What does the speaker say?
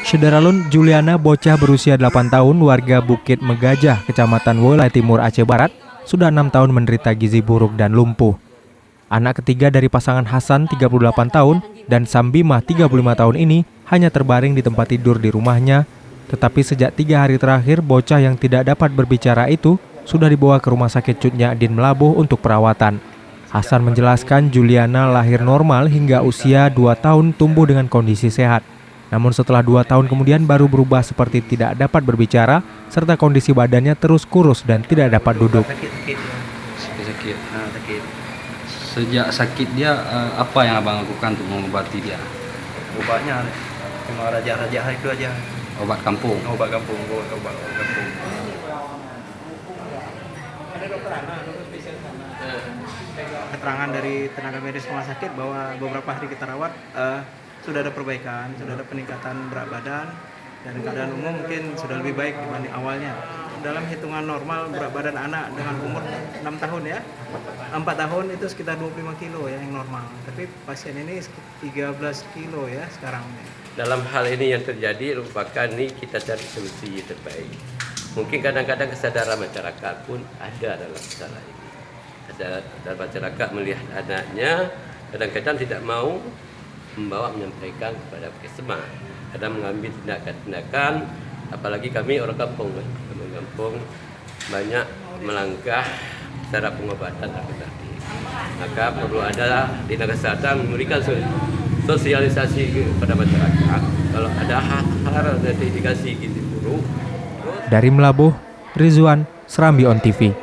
Syederalun Juliana, bocah berusia 8 tahun, warga Bukit Megajah, Kecamatan Wolai Timur, Aceh Barat, sudah 6 tahun menderita gizi buruk dan lumpuh. Anak ketiga dari pasangan Hasan, 38 tahun, dan Sambimah, 35 tahun ini hanya terbaring di tempat tidur di rumahnya. Tetapi sejak 3 hari terakhir, bocah yang tidak dapat berbicara itu sudah dibawa ke Rumah Sakit Cut Nyadin Melabuh untuk perawatan. Hasan menjelaskan Juliana lahir normal hingga usia 2 tahun tumbuh dengan kondisi sehat. Namun setelah 2 tahun kemudian baru berubah seperti tidak dapat berbicara, serta kondisi badannya terus kurus dan tidak dapat duduk. Sakit. Sejak sakit dia, apa yang abang lakukan untuk mengobati dia? Obatnya cuma raja-raja itu aja. Obat kampung. Obat kampung. Keterangan dari tenaga medis rumah sakit bahwa beberapa hari kita rawat sudah ada perbaikan, sudah ada peningkatan berat badan, dan keadaan umum mungkin sudah lebih baik dibanding awalnya. Dalam hitungan normal berat badan anak dengan umur 6 tahun ya, 4 tahun itu sekitar 25 kilo ya yang normal. Tapi pasien ini 13 kilo ya sekarang. Dalam hal ini yang terjadi merupakan ini kita cari solusi terbaik. Mungkin kadang-kadang kesadaran masyarakat pun ada dalam masalah ini. Dan masyarakat melihat anaknya kadang-kadang tidak mau menyampaikan kepada puskesmas, kadang mengambil tindakan, apalagi kami orang kampung banyak melangkah cara pengobatan alternatif. Maka perlu ada dinas kesehatan memberikan sosialisasi kepada masyarakat kalau ada hal-hal indikasi gizi buruk. Dari Melabuh, Rizwan, Serambi On TV.